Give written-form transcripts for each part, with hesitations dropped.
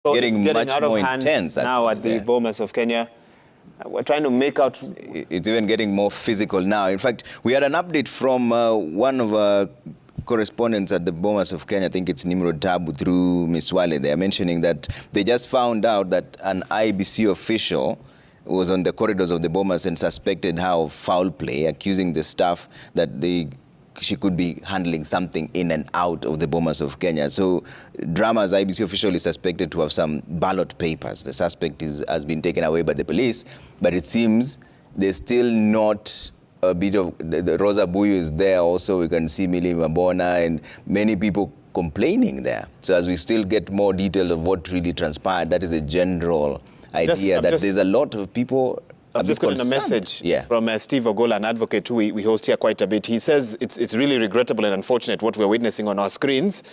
So it's getting much out of more hand intense now at the Bomas of Kenya. We're trying to make out... It's even getting more physical now. In fact, we had an update from one of our correspondents at the Bomas of Kenya, I think it's Nimrod Tabu, through Ms. Wale. They are mentioning that they just found out that an IBC official was on the corridors of the Bomas and suspected her of foul play, accusing the staff that she could be handling something in and out of the Bomas of Kenya. So Drama's IBC official is suspected to have some ballot papers. The suspect has been taken away by the police, but it seems there's still not a bit of... The Rosa Buyu is there also. We can see Millie Mabona and many people complaining there. So as we still get more detail of what really transpired, that is a general idea that there's a lot of people... I've just gotten a message from Steve Ogola, an advocate who we host here quite a bit. He says it's really regrettable and unfortunate what we're witnessing on our screens,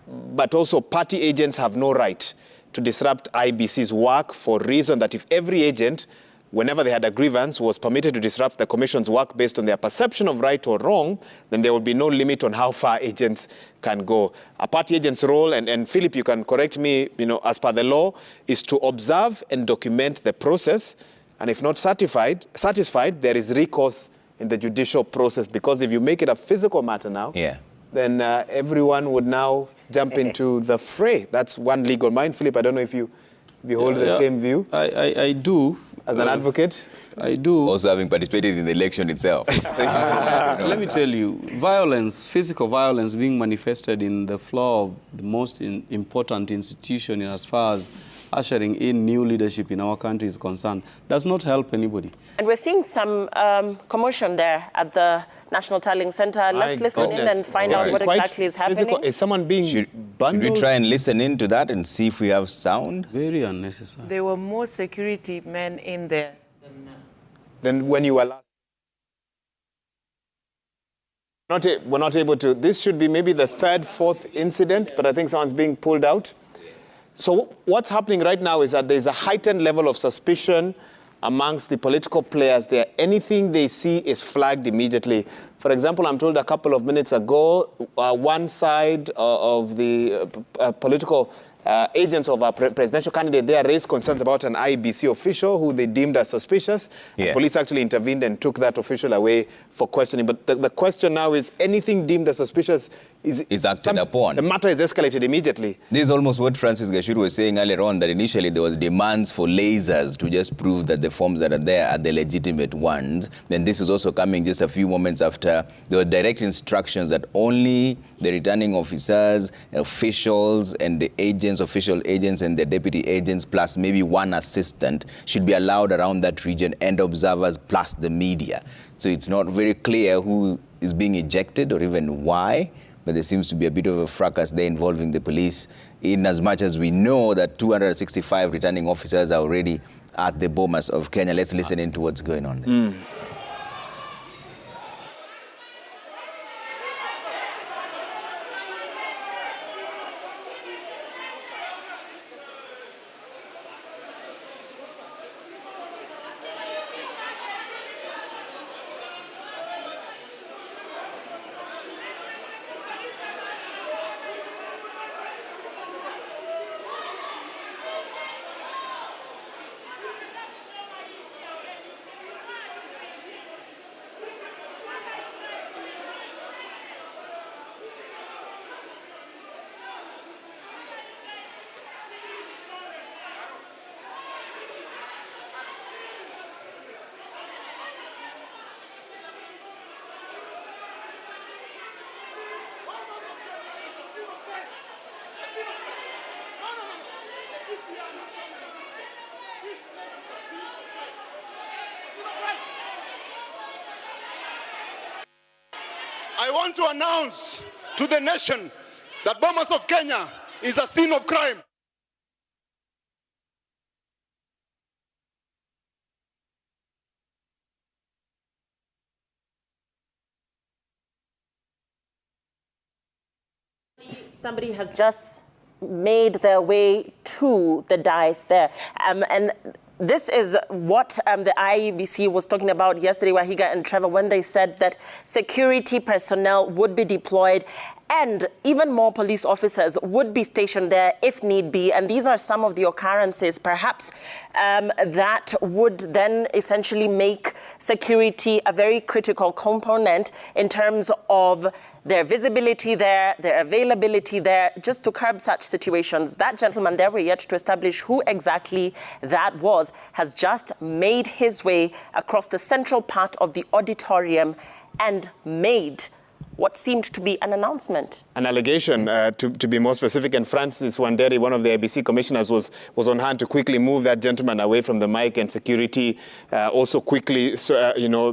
but also party agents have no right to disrupt IBC's work for reason that if every agent, whenever they had a grievance, was permitted to disrupt the commission's work based on their perception of right or wrong, then there would be no limit on how far agents can go. A party agent's role, and Philip, you can correct me, as per the law, is to observe and document the process. And if not satisfied, there is recourse in the judicial process. Because if you make it a physical matter now, then everyone would now jump into the fray. That's one legal mind. Philip, I don't know if you hold the same view. I do. As an advocate? I do. Also having participated in the election itself. Let me tell you, violence, physical violence being manifested in the floor of the most important institution as far as ushering in new leadership in our country is concerned, does not help anybody. And we're seeing some commotion there at the National Tallying Center. Let's listen in and find out what exactly is happening. Physical. Is someone being bundled? Should we try and listen into that and see if we have sound? Very unnecessary. There were more security men in there than when you were last. We're not able to. This should be maybe the third, fourth incident, but I think someone's being pulled out. So what's happening right now is that there's a heightened level of suspicion amongst the political players there. Anything they see is flagged immediately. For example, I'm told a couple of minutes ago, one side of the political agents of our presidential candidate there raised concerns about an IBC official who they deemed as suspicious. Police actually intervened and took that official away for questioning. But the question now is, anything deemed as suspicious is acted upon. The matter is escalated immediately. This is almost what Francis Gashuru was saying earlier on, that initially there was demands for lasers to just prove that the forms that are there are the legitimate ones. Then this is also coming just a few moments after there were direct instructions that only the returning officers, officials, and the agents, official agents and the deputy agents, plus maybe one assistant, should be allowed around that region, and observers plus the media. So it's not very clear who is being ejected or even why, but there seems to be a bit of a fracas there involving the police, in as much as we know that 265 returning officers are already at the Bomas of Kenya. Let's listen into what's going on there. I want to announce to the nation that Bomas of Kenya is a scene of crime. Somebody has just made their way to the dais there. And this is what the IEBC was talking about yesterday, Wahiga and Trevor, when they said that security personnel would be deployed And even more police officers would be stationed there if need be. And these are some of the occurrences, perhaps, that would then essentially make security a very critical component in terms of their visibility there, their availability there, just to curb such situations. That gentleman there, we're yet to establish who exactly that was, has just made his way across the central part of the auditorium and made what seemed to be an announcement. An allegation, to be more specific, and Francis Wanderi, one of the IBC commissioners, was on hand to quickly move that gentleman away from the mic, and security also quickly,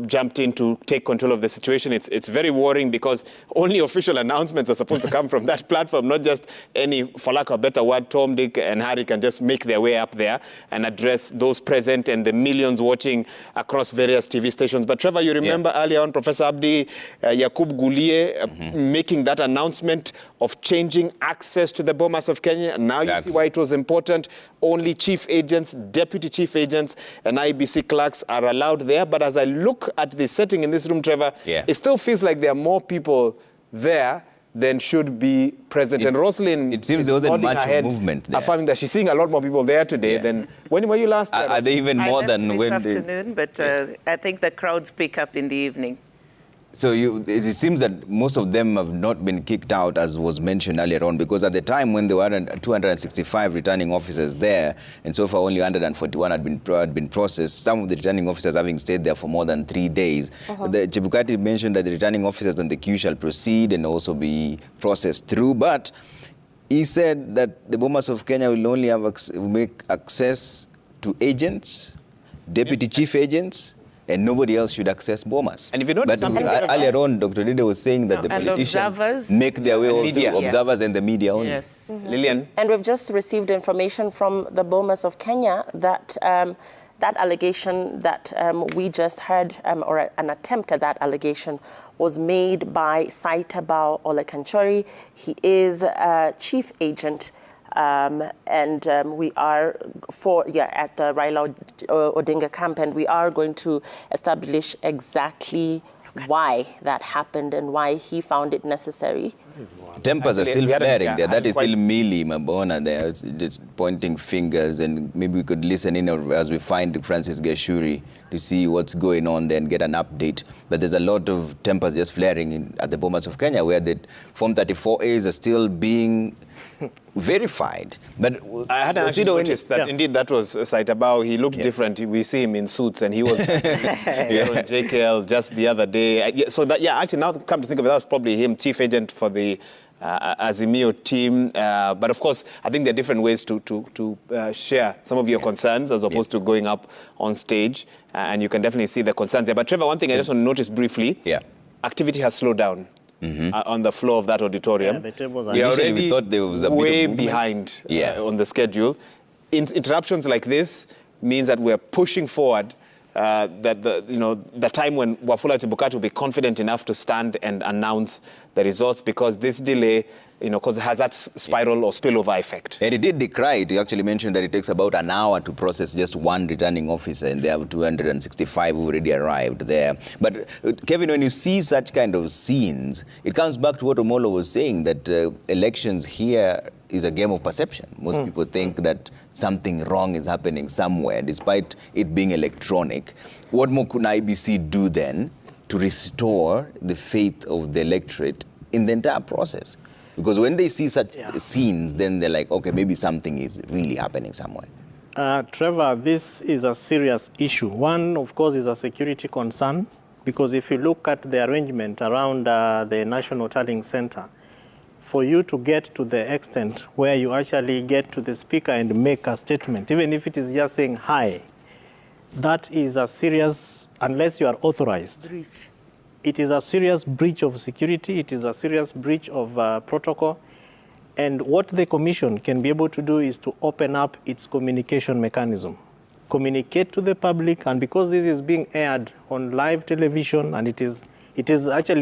jumped in to take control of the situation. It's very worrying because only official announcements are supposed to come from that platform, not just any, for lack of a better word, Tom, Dick, and Harry can just make their way up there and address those present and the millions watching across various TV stations. But Trevor, you remember earlier on, Professor Abdi Yakub Gulie making that announcement of changing access to the Bomas of Kenya. Now you see why it was important. Only chief agents, deputy chief agents, and IBC clerks are allowed there. But as I look at the setting in this room, Trevor, it still feels like there are more people there than should be present. And Roslyn, it seems there wasn't much movement there, affirming that she's seeing a lot more people there today than when were you last there? Are they even more than when this afternoon, but I think the crowds pick up in the evening. So it seems that most of them have not been kicked out, as was mentioned earlier on, because at the time when there were 265 returning officers there, and so far only 141 had been processed, some of the returning officers having stayed there for more than 3 days. The Chebukati mentioned that the returning officers on the queue shall proceed and also be processed through, but he said that the Bomas of Kenya will only have make access to agents, deputy chief agents, and nobody else should access Bomas. And if you notice something earlier on, Dr. Dede was saying that the politicians make their way all through observers and the media only. Yes. Lillian? And we've just received information from the Bomas of Kenya that that allegation that we just heard, or an attempt at that allegation, was made by Saitabao Ole Kanchori. He is a chief agent, and we are at the Raila Odinga camp, and we are going to establish exactly why that happened and why he found it necessary. Tempers are still flaring there. That is still Millie Mabona there, just pointing fingers, and maybe we could listen in as we find Francis Gashuri to see what's going on there and get an update. But there's a lot of tempers just flaring at the Bomas of Kenya, where the Form 34As are still being verified. But I hadn't actually noticed that indeed that was Saitabao. He looked different. We see him in suits, and he was here on JKL just the other day. So that, actually, now come to think of it, that was probably him, chief agent for the Azimio team. But of course, I think there are different ways to share some of your concerns as opposed to going up on stage. And you can definitely see the concerns there. But Trevor, one thing I just want to notice briefly, activity has slowed down. On the floor of that auditorium. The tables are we are already we thought there was a way bit of behind on the schedule. Interruptions like this means that we're pushing forward that the time when Wafula Chebukati will be confident enough to stand and announce the results, because this delay, because it has that spiral or spillover effect. And it did decry it. You actually mentioned that it takes about an hour to process just one returning officer, and there have 265 who already arrived there. But Kevin, when you see such kind of scenes, it comes back to what Omolo was saying, that elections here is a game of perception. Most people think that something wrong is happening somewhere, despite it being electronic. What more could IBC do then to restore the faith of the electorate in the entire process? Because when they see such scenes, then they're like, okay, maybe something is really happening somewhere. Trevor, this is a serious issue. One, of course, is a security concern, because if you look at the arrangement around the National Tallying Center, for you to get to the extent where you actually get to the speaker and make a statement, even if it is just saying hi, that is a serious, unless you are authorized. Breach. It is a serious breach of security. It is a serious breach of protocol. And what the commission can be able to do is to open up its communication mechanism, communicate to the public. And because this is being aired on live television, and it is actually